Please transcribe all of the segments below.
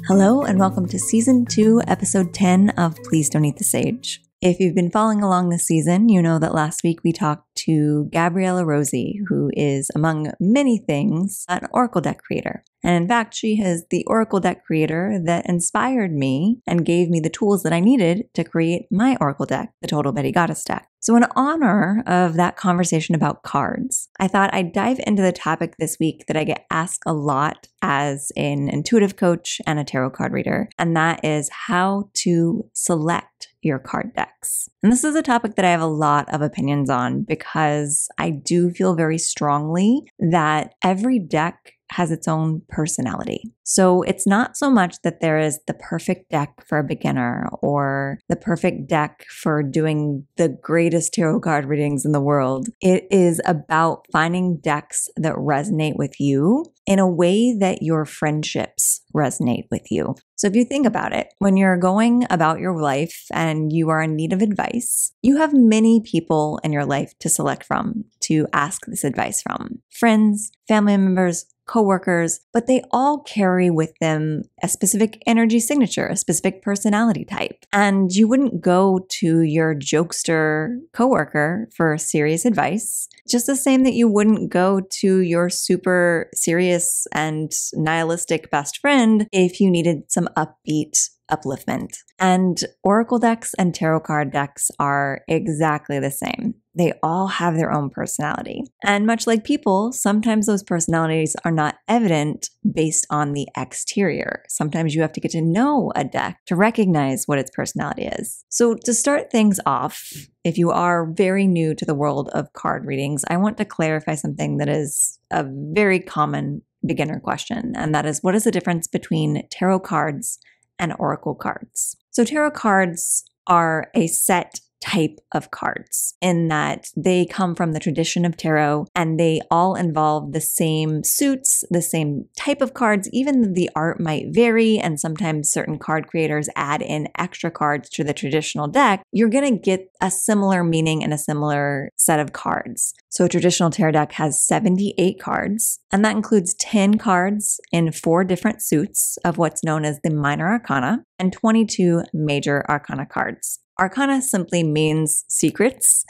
Hello and welcome to Season 2, Episode 10 of Please Don't Eat the Sage. If you've been following along this season, you know that last week we talked to Gabriella Rosie, who is, among many things, an Oracle deck creator. And in fact, she is the Oracle deck creator that inspired me and gave me the tools that I needed to create my Oracle deck, the Total Betty Goddess deck. So in honor of that conversation about cards, I thought I'd dive into the topic this week that I get asked a lot as an intuitive coach and a tarot card reader, and that is how to select your card decks. And this is a topic that I have a lot of opinions on because I do feel very strongly that every deck has its own personality. So it's not so much that there is the perfect deck for a beginner or the perfect deck for doing the greatest tarot card readings in the world. It is about finding decks that resonate with you in a way that your friendships resonate with you. So if you think about it, when you're going about your life and you are in need of advice, you have many people in your life to select from, to ask this advice from. Friends, family members, coworkers, but they all carry with them a specific energy signature, a specific personality type. And you wouldn't go to your jokester coworker for serious advice, just the same that you wouldn't go to your super serious and nihilistic best friend if you needed some upbeat upliftment. And Oracle decks and tarot card decks are exactly the same. They all have their own personality. And much like people, sometimes those personalities are not evident based on the exterior. Sometimes you have to get to know a deck to recognize what its personality is. So to start things off, if you are very new to the world of card readings, I want to clarify something that is a very common beginner question. And that is, what is the difference between tarot cards and oracle cards? So tarot cards are a set type of cards in that they come from the tradition of tarot and they all involve the same suits, the same type of cards, even the art might vary and sometimes certain card creators add in extra cards to the traditional deck. You're going to get a similar meaning and a similar set of cards. So a traditional tarot deck has 78 cards, and that includes 10 cards in 4 different suits of what's known as the minor arcana and 22 major arcana cards. Arcana simply means secrets.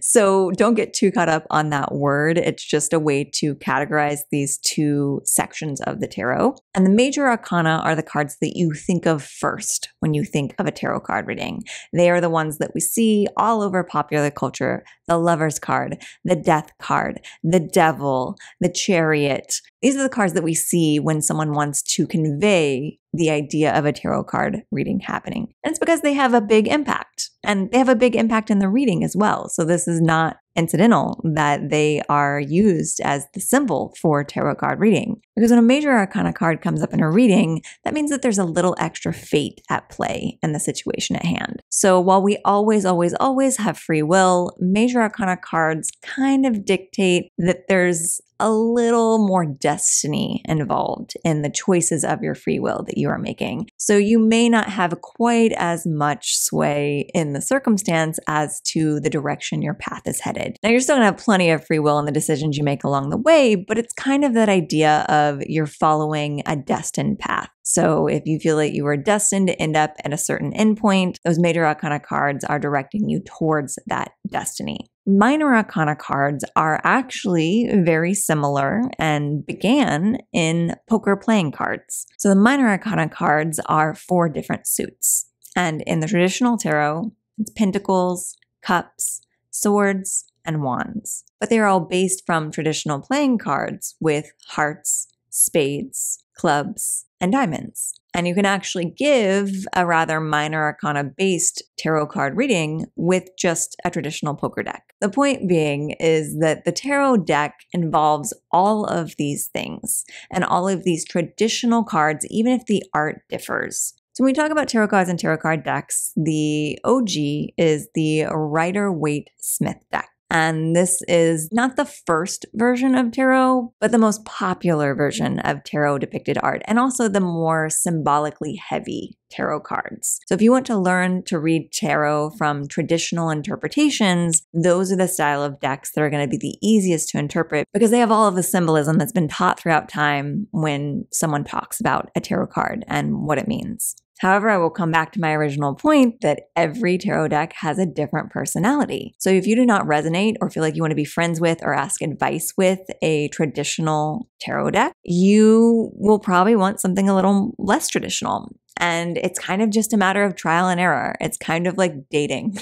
So don't get too caught up on that word. It's just a way to categorize these two sections of the tarot. And the major arcana are the cards that you think of first when you think of a tarot card reading. They are the ones that we see all over popular culture. The Lover's card, the Death card, the Devil, the Chariot. These are the cards that we see when someone wants to convey the idea of a tarot card reading happening. And it's because they have a big impact. And they have a big impact in the reading as well. So this is not incidental that they are used as the symbol for tarot card reading. Because when a major arcana card comes up in a reading, that means that there's a little extra fate at play in the situation at hand. So while we always have free will, major arcana cards kind of dictate that there's a little more destiny involved in the choices of your free will that you are making. So you may not have quite as much sway in the circumstance as to the direction your path is headed. Now, you're still going to have plenty of free will in the decisions you make along the way, but it's kind of that idea of you're following a destined path. So if you feel that you are destined to end up at a certain endpoint, those major arcana cards are directing you towards that destiny. Minor arcana cards are actually very similar and began in poker playing cards. So the minor arcana cards are 4 different suits. And in the traditional tarot, it's pentacles, cups, swords, and wands. But they're all based from traditional playing cards with hearts, spades, clubs, and diamonds. And you can actually give a rather minor arcana-based tarot card reading with just a traditional poker deck. The point being is that the tarot deck involves all of these things and all of these traditional cards, even if the art differs. So when we talk about tarot cards and tarot card decks, the OG is the Rider-Waite-Smith deck. And this is not the first version of tarot, but the most popular version of tarot depicted art, and also the more symbolically heavy tarot cards. So if you want to learn to read tarot from traditional interpretations, those are the style of decks that are going to be the easiest to interpret because they have all of the symbolism that's been taught throughout time when someone talks about a tarot card and what it means. However, I will come back to my original point that every tarot deck has a different personality. So if you do not resonate or feel like you want to be friends with or ask advice with a traditional tarot deck, you will probably want something a little less traditional. And it's kind of just a matter of trial and error. It's kind of like dating.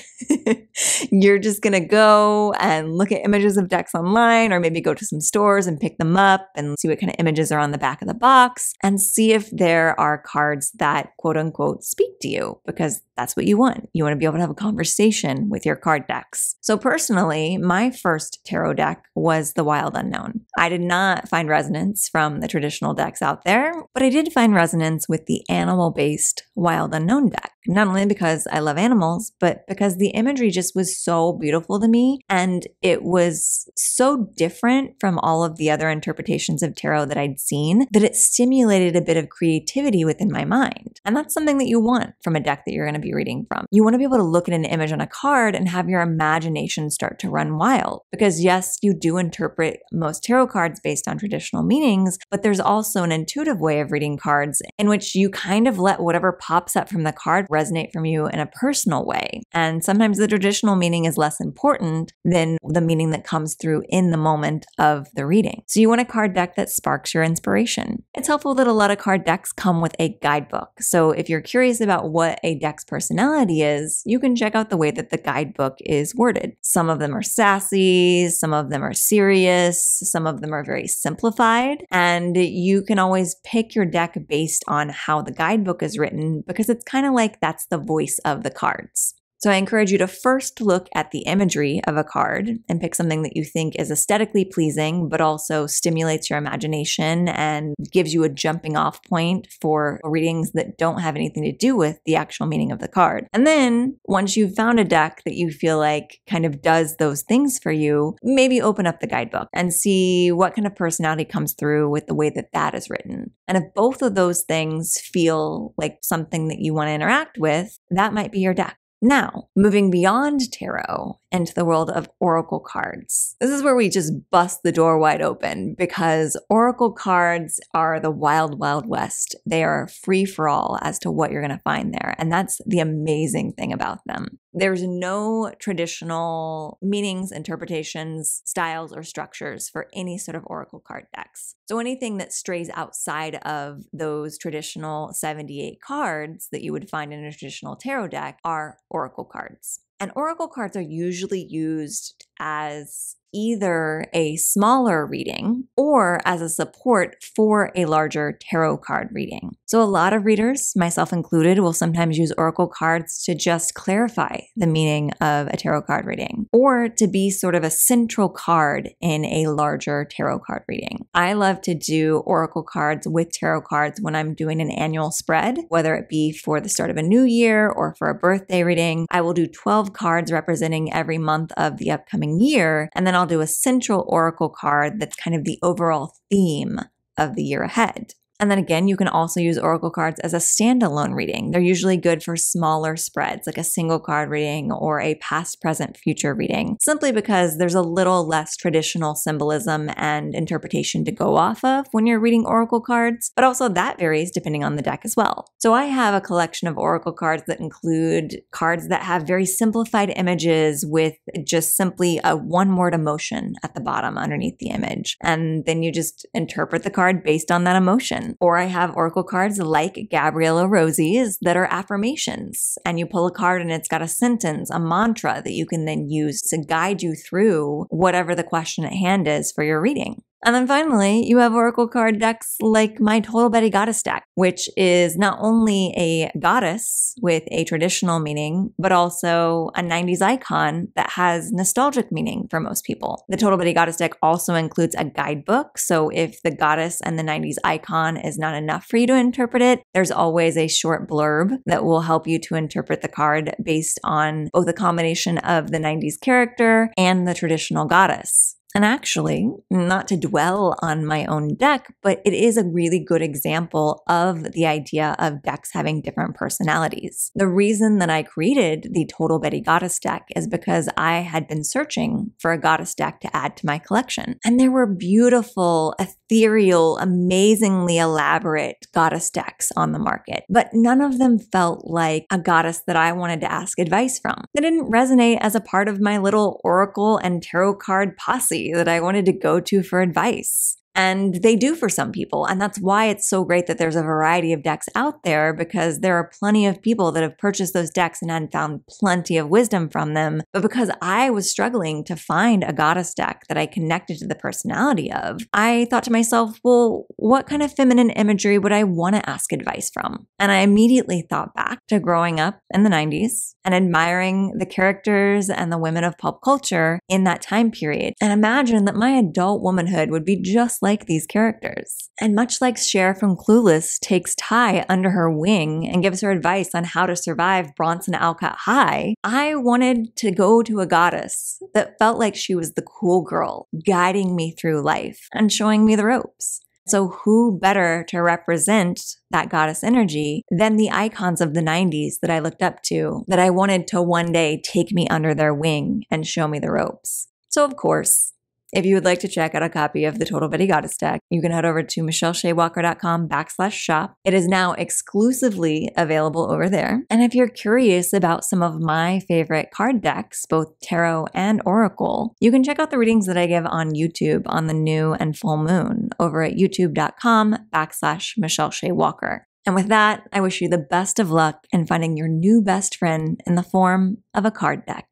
You're just going to go and look at images of decks online, or maybe go to some stores and pick them up and see what kind of images are on the back of the box and see if there are cards that quote unquote speak to you, because that's what you want. You want to be able to have a conversation with your card decks. So personally, my first tarot deck was the Wild Unknown. I did not find resonance from the traditional decks out there, but I did find resonance with the animal-based Wild Unknown deck. Not only because I love animals, but because the imagery just was so beautiful to me, and it was so different from all of the other interpretations of tarot that I'd seen that it stimulated a bit of creativity within my mind. And that's something that you want from a deck that you're going to be reading from. You want to be able to look at an image on a card and have your imagination start to run wild. Because yes, you do interpret most tarot cards based on traditional meanings, but there's also an intuitive way of reading cards in which you kind of let whatever pops up from the card resonate from you in a personal way. And sometimes the traditional meaning is less important than the meaning that comes through in the moment of the reading. So you want a card deck that sparks your inspiration. It's helpful that a lot of card decks come with a guidebook. So if you're curious about what a deck's personality is, you can check out the way that the guidebook is worded. Some of them are sassy, some of them are serious, some of them are very simplified, and you can always pick your deck based on how the guidebook is written because it's kind of like that's the voice of the cards. So I encourage you to first look at the imagery of a card and pick something that you think is aesthetically pleasing, but also stimulates your imagination and gives you a jumping off point for readings that don't have anything to do with the actual meaning of the card. And then once you've found a deck that you feel like kind of does those things for you, maybe open up the guidebook and see what kind of personality comes through with the way that that is written. And if both of those things feel like something that you want to interact with, that might be your deck. Now, moving beyond tarot into the world of oracle cards. This is where we just bust the door wide open because oracle cards are the wild, wild west. They are free for all as to what you're going to find there. And that's the amazing thing about them. There's no traditional meanings, interpretations, styles, or structures for any sort of oracle card decks. So anything that strays outside of those traditional 78 cards that you would find in a traditional tarot deck are oracle cards. And oracle cards are usually used as either a smaller reading or as a support for a larger tarot card reading. So a lot of readers, myself included, will sometimes use oracle cards to just clarify the meaning of a tarot card reading or to be sort of a central card in a larger tarot card reading. I love to do oracle cards with tarot cards when I'm doing an annual spread, whether it be for the start of a new year or for a birthday reading. I will do 12 cards representing every month of the upcoming year, and then I'll do a central oracle card that's kind of the overall theme of the year ahead. And then again, you can also use oracle cards as a standalone reading. They're usually good for smaller spreads, like a single card reading or a past, present, future reading, simply because there's a little less traditional symbolism and interpretation to go off of when you're reading oracle cards, but also that varies depending on the deck as well. So I have a collection of oracle cards that include cards that have very simplified images with just simply a one-word emotion at the bottom underneath the image. And then you just interpret the card based on that emotion. Or I have oracle cards like Gabriella Rosie's that are affirmations, and you pull a card and it's got a sentence, a mantra that you can then use to guide you through whatever the question at hand is for your reading. And then finally, you have oracle card decks like my Total Betty Goddess deck, which is not only a goddess with a traditional meaning, but also a 90s icon that has nostalgic meaning for most people. The Total Betty Goddess deck also includes a guidebook, so if the goddess and the 90s icon is not enough for you to interpret it, there's always a short blurb that will help you to interpret the card based on both a combination of the 90s character and the traditional goddess. And actually, not to dwell on my own deck, but it is a really good example of the idea of decks having different personalities. The reason that I created the Total Betty Goddess deck is because I had been searching for a goddess deck to add to my collection. And there were beautiful, ethereal, amazingly elaborate goddess decks on the market, but none of them felt like a goddess that I wanted to ask advice from. They didn't resonate as a part of my little oracle and tarot card posse that I wanted to go to for advice. And they do for some people. And that's why it's so great that there's a variety of decks out there, because there are plenty of people that have purchased those decks and had found plenty of wisdom from them. But because I was struggling to find a goddess deck that I connected to the personality of, I thought to myself, well, what kind of feminine imagery would I want to ask advice from? And I immediately thought back to growing up in the 90s and admiring the characters and the women of pop culture in that time period, and imagined that my adult womanhood would be just like these characters. And much like Shea from Clueless takes Ty under her wing and gives her advice on how to survive Bronson Alcott High, I wanted to go to a goddess that felt like she was the cool girl, guiding me through life and showing me the ropes. So who better to represent that goddess energy than the icons of the 90s that I looked up to, that I wanted to one day take me under their wing and show me the ropes? So of course, if you would like to check out a copy of the Total Betty Goddess deck, you can head over to michelleshewalker.com/shop. It is now exclusively available over there. And if you're curious about some of my favorite card decks, both tarot and oracle, you can check out the readings that I give on YouTube on the new and full moon over at youtube.com/michelleshewalker. And with that, I wish you the best of luck in finding your new best friend in the form of a card deck.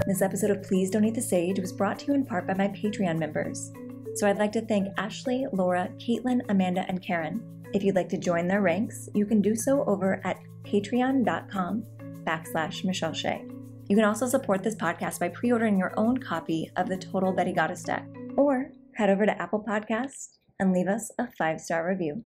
This episode of Please Don't Eat the Sage was brought to you in part by my Patreon members. So I'd like to thank Ashley, Laura, Caitlin, Amanda, and Karen. If you'd like to join their ranks, you can do so over at patreon.com/Michelle Shea. You can also support this podcast by pre-ordering your own copy of the Total Betty Goddess deck, or head over to Apple Podcasts and leave us a 5-star review.